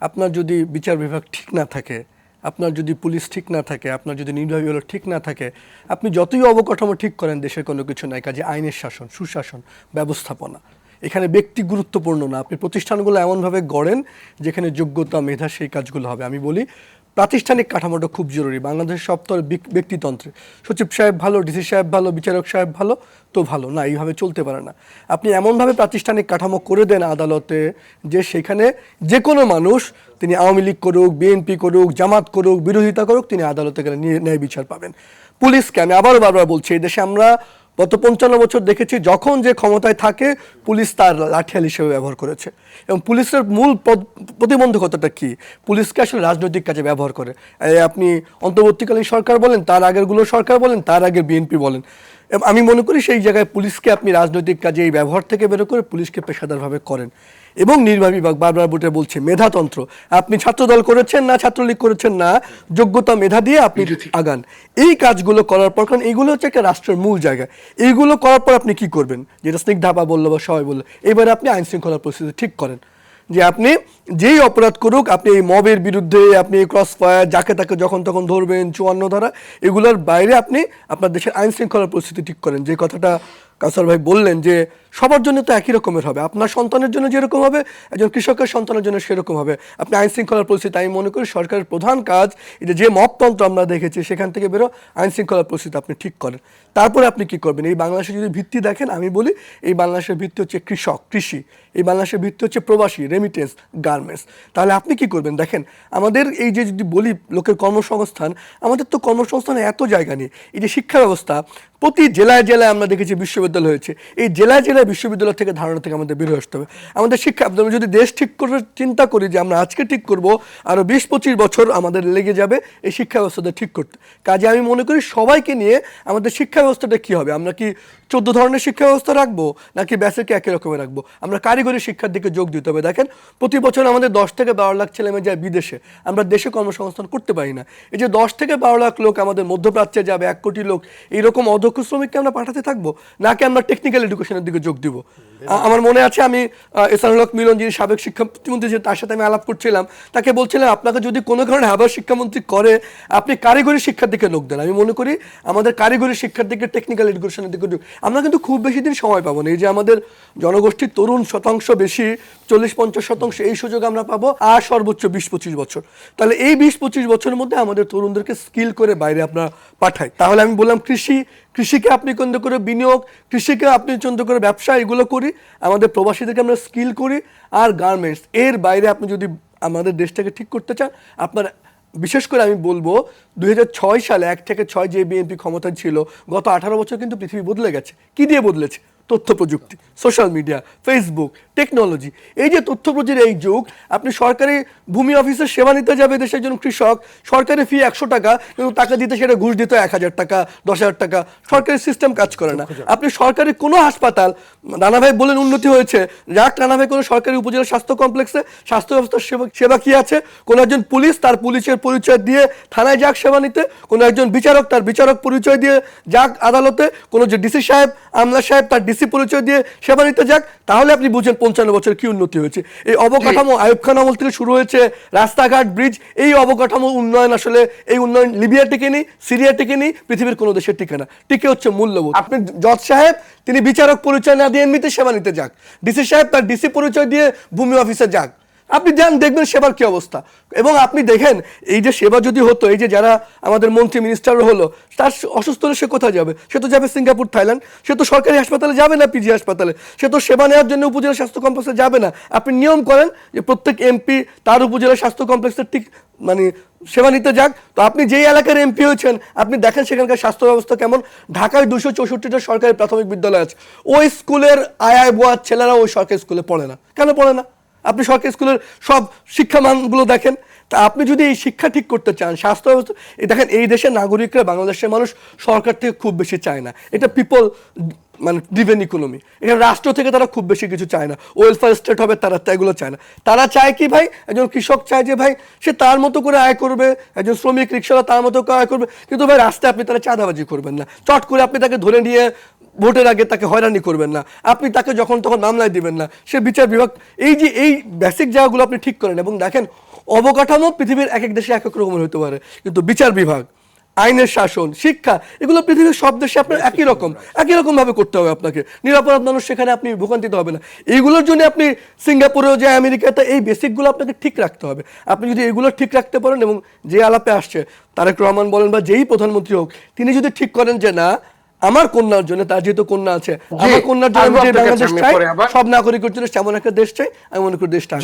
আপনার যদি বিচার বিভাগ ঠিক না থাকে, আপনার যদি পুলিশ ঠিক না থাকে, আপনার যদি নির্বাহী বিভাগ ঠিক না থাকে, আপনি যতই অবকাঠামো ঠিক করেন দেশের কোনো কিছু নাই। কাজে আইনের শাসন, সুশাসন, ব্যবস্থাপনা এখানে ব্যক্তি গুরুত্বপূর্ণ না। আপনি প্রতিষ্ঠানগুলো এমনভাবে গড়েন যেখানে যোগ্যতা মেধা সেই কাজগুলো হবে। আমি বলি প্রাতিষ্ঠানিক কাঠামোটা খুব জরুরি। বাংলাদেশের সব স্তরে ব্যক্তিতন্ত্রে সচিব সাহেব ভালো, ডিসি সাহেব ভালো, বিচারক সাহেব ভালো তো ভালো না, এইভাবে চলতে পারে না। আপনি এমনভাবে প্রাতিষ্ঠানিক কাঠামো করে দেন আদালতে যে সেখানে যে কোনো মানুষ, তিনি আওয়ামী লীগ করুক, বিএনপি করুক, জামাত করুক, বিরোধিতা করুক, তিনি আদালতে গেলে ন্যায় বিচার পাবেন। পুলিশকে আমি আবারও বারবার বলছি, এই দেশে আমরা গত 55 বছর দেখেছি যখন যে ক্ষমতায় থাকে পুলিশ তার লাঠিয়াল হিসেবে ব্যবহার করেছে। এবং পুলিশের মূল প্রতিবন্ধকতাটা কি? পুলিশকে আসলে রাজনৈতিক কাজে ব্যবহার করে। আপনি অন্তর্বর্তীকালীন সরকার বলেন, তার আগেরগুলো সরকার বলেন, তার আগে বিএনপি বলেন, আমি মনে করি সেই জায়গায় পুলিশকে আপনি রাজনৈতিক কাজে এই ব্যবহার থেকে বের করে পুলিশকে পেশাদারভাবে করেন। এবং নির্বাহী বিভাগ বারবার বুটে বলছে মেধাতন্ত্র, আপনি ছাত্রদল করেছেন না, ছাত্রলীগ করেছেন না, যোগ্যতা মেধা দিয়ে আপনি আগান। এই কাজগুলো করার পর, কারণ এইগুলো হচ্ছে একটা রাষ্ট্রের মূল জায়গা, এইগুলো করার পর আপনি কি করবেন? যেটা স্নিগ্ধাপা বললো বা সবাই বললো, এবারে আপনি আইন শৃঙ্খলা পরিস্থিতি ঠিক করেন যে আপনি যেই অপরাধ করুক, আপনি এই মবের বিরুদ্ধে আপনি ক্রস ফায়ার, যাকে তাকে যখন তখন ধরবেন, 54 ধারা, এগুলোর বাইরে আপনি আপনার দেশের আইন শৃঙ্খলার পরিস্থিতি ঠিক করেন। যে কথাটা কাউসার ভাই বললেন যে সবার জন্য তো একই রকমের হবে, আপনার সন্তানের জন্য যেরকম হবে একজন কৃষকের সন্তানের জন্য সেরকম হবে। আপনি আইন শৃঙ্খলার পরিস্থিতি, আমি মনে করি সরকারের প্রধান কাজ এটা, যে মপতন্ত্র আমরা দেখেছি সেখান থেকে বেরো আইন শৃঙ্খলার পরিস্থিতি আপনি ঠিক করেন। তারপরে আপনি কি করবেন? এই বাংলাদেশের যদি ভিত্তি দেখেন, আমি বলি এই বাংলাদেশের ভিত্তি হচ্ছে কৃষি, এই বাংলাদেশের ভিত্তি হচ্ছে প্রবাসী, রেমিটেন্স, গার্মেন্টস। তাহলে আপনি কি করবেন? দেখেন আমাদের এই যে যদি বলি লোকের কর্মসংস্থান, আমাদের তো কর্মসংস্থানে এত জায়গা নেই। এই যে শিক্ষা ব্যবস্থা, প্রতি জেলায় জেলায় আমরা দেখেছি বিশ্ববিদ্যালয় হয়েছে। এই জেলায় জেলায় বিশ্ববিদ্যালয় থেকে ধারণা থেকে আমাদের বের হয়ে আসতে হবে। আমাদের শিক্ষা, আমরা যদি দেশ ঠিক করে চিন্তা করি যে আমরা আজকে ঠিক করব, আরও 20-25 বছর আমাদের লেগে যাবে এই শিক্ষা ব্যবস্থাটা ঠিক করতে। কাজে আমি মনে করি সবাইকে নিয়ে আমাদের শিক্ষা ব্যবস্থাটা কী হবে? আমরা কি 14 ধরনের শিক্ষা ব্যবস্থা রাখবো, নাকি বেসিকে একই রকমের রাখবো? আমরা কারিগরি শিক্ষার দিকে যোগ দিতে হবে। দেখেন প্রতি বছর আমাদের 10 থেকে 12 লাখ ছেলে মেয়ে যায় বিদেশে, আমরা দেশে কর্মসংস্থান করতে পারি না। এই যে 10 থেকে 12 লাখ লোক আমাদের মধ্যপ্রাচ্যে যাবে, 1 কোটি লোক, এইরকম অদক্ষ শ্রমিককে আমরা পাঠাতে থাকবো, নাকি আমরা টেকনিক্যাল এডুকেশনের দিকে যোগ দিব? আমার মনে আছে আমি এহসানুল হক মিলন, যিনি সাবেক শিক্ষা প্রতিমন্ত্রী, তার সাথে আমি আলাপ করছিলাম, তাকে বলছিলাম আপনাকে যদি কোনো কারণে আবার শিক্ষামন্ত্রী করে, আপনি কারিগরি শিক্ষার দিকে লোক দেন। আমি মনে করি আমাদের কারিগরি শিক্ষার দিকে, টেকনিক্যাল এডুকেশনের দিকে আমরা কিন্তু খুব বেশি দিন সময় পাবো না। এই যে আমাদের জনগোষ্ঠীর তরুণ শতাংশ বেশি, 40-50% এই সুযোগ আমরা পাবো আর সর্বোচ্চ 20-25 বছর। তাহলে এই 20-25 বছরের মধ্যে আমাদের তরুণদেরকে স্কিল করে বাইরে আমরা পাঠাই। তাহলে আমি বললাম কৃষিকে আপনি কেন্দ্র করে বিনিয়োগ, কৃষিকে আপনি কেন্দ্র করে ব্যবসা, এগুলো করি, আমাদের প্রবাসীদেরকে আমরা স্কিল করি, আর গার্মেন্টস। এর বাইরে আপনি যদি আমাদের দেশটাকে ঠিক করতে চান, আপনার বিশেষ করে আমি বলবো 2006 সালে 1 থেকে 6 যে বিএনপি ক্ষমতা ছিল, গত 18 বছর কিন্তু পৃথিবী বদলে গেছে। কি দিয়ে বদলেছে? তথ্য প্রযুক্তি, সোশ্যাল মিডিয়া, ফেসবুক, টেকনোলজি। এই যে তথ্য প্রযুক্তির এই যুগ, আপনি সরকারি ভূমি অফিসের সেবা নিতে যাবে দেশের একজন কৃষক, সরকারি ফি 100 টাকা, কিন্তু টাকা দিতে সেটা ঘুষ দিতে 1000 টাকা, 10,000 টাকা। সরকারি সিস্টেম কাজ করে না। আপনি সরকারি কোনো হাসপাতাল, রানা ভাই বলেন উন্নতি হয়েছে, যাক রানা ভাই কোনো সরকারি উপজেলা স্বাস্থ্য কমপ্লেক্সে স্বাস্থ্য ব্যবস্থার সেবা কি আছে? কোনো একজন পুলিশ তার পুলিশের পরিচয় দিয়ে থানায় যাক সেবা নিতে, কোনো একজন বিচারক তার বিচারক পরিচয় দিয়ে যাক আদালতে, কোনো যে ডিসি সাহেব, আমলা সাহেব তার ডিসি পরিচয় দিয়ে সেবা নিতে যাক। তাহলে আপনি বুঝেন 55 বছর কি উন্নতি হয়েছে। এই অবকাঠামো আইয়ুব খান আমল থেকে শুরু হয়েছে, রাস্তাঘাট, ব্রিজ, এই অবকাঠামো উন্নয়ন, আসলে এই উন্নয়ন লিবিয়া টিকে নেই, সিরিয়া টিকে নেই, পৃথিবীর কোনো দেশের টিকে না। টিকে হচ্ছে মূল্যবোধ। আপনি জজ সাহেব, তিনি বিচারক পরিচয় না দিয়ে এমনিতে সেবা নিতে যাক, ডিসি সাহেব তার ডিসি পরিচয় দিয়ে ভূমি অফিসে যাক, আপনি যান, দেখবেন সেবার কি অবস্থা। এবং আপনি দেখেন এই যে সেবা যদি হতো, এই যে যারা আমাদের মন্ত্রী মিনিস্টার হলো, তার অসুস্থ হলে সে কোথায় যাবে? সে তো যাবে সিঙ্গাপুর, থাইল্যান্ড। সে তো সরকারি হাসপাতালে যাবে না, পিজি হাসপাতালে। সে তো সেবা নেওয়ার জন্য উপজেলা স্বাস্থ্য কমপ্লেক্সে যাবে না। আপনি নিয়ম করেন যে প্রত্যেক এমপি তার উপজেলা স্বাস্থ্য কমপ্লেক্সের ঠিক মানে সেবা নিতে যাক। তো আপনি যেই এলাকার এমপি হয়েছেন, আপনি দেখেন সেখানকার স্বাস্থ্য ব্যবস্থা কেমন। ঢাকায় 264টা সরকারি প্রাথমিক বিদ্যালয় আছে, ওই স্কুলের আয় বোয়ার ছেলেরা ওই সরকারি স্কুলে পড়ে না। কেন পড়ে না? আপনি সরকারি স্কুলের সব শিক্ষামানগুলো দেখেন। তা আপনি যদি এই শিক্ষা ঠিক করতে চান, স্বাস্থ্য ব্যবস্থা, দেখেন এই দেশের নাগরিকরা, বাংলাদেশের মানুষ সরকার থেকে খুব বেশি চায় না। এটা পিপল মানে ড্রিভেন ইকোনমি। এখানে রাষ্ট্র থেকে তারা খুব বেশি কিছু চায় না। ওয়েলফেয়ার স্টেট হবে, তারা এগুলো চায় না। তারা চায় কি ভাই? একজন কৃষক চায় যে ভাই সে তার মতো করে আয় করবে, একজন শ্রমিক রিক্সাওয়ালা তার মতো করে আয় করবে, কিন্তু ভাই রাস্তায় আপনি তারা চাঁদাবাজি করবেন না। চট করে আপনি তাকে ধরে নিয়ে ভোটের আগে তাকে হয়রানি করবেন না, আপনি তাকে যখন তখন মামলায় দিবেন না, সে বিচার বিভাগ এই যে এই বেসিক জায়গাগুলো আপনি ঠিক করেন। এবং দেখেন অবকাঠামো পৃথিবীর এক এক দেশে এক এক রকমের হতে পারে, কিন্তু বিচার বিভাগ, আইনের শাসন, শিক্ষা, এগুলো পৃথিবীর সব দেশে আপনার একই রকম ভাবে করতে হবে। আপনাকে নিরাপরাধ মানুষ সেখানে আপনি ভোগান্তিতে হবে না। এইগুলোর জন্য আপনি সিঙ্গাপুরেও যে আমেরিকাতে এই বেসিকগুলো আপনাকে ঠিক রাখতে হবে। আপনি যদি এগুলো ঠিক রাখতে পারেন এবং যে আলাপে আসছে তারেক রহমান বলেন বা যেই প্রধানমন্ত্রী হোক, তিনি যদি ঠিক করেন যে না আমার কন্যার জন্য, তার যেহেতু কন্যা আছে, আমার কন্যার জন্য যে বাংলাদেশ চাই, সব নাগরিকের জন্য তেমন একটা দেশ চাই, আমি মনে করি দেশটা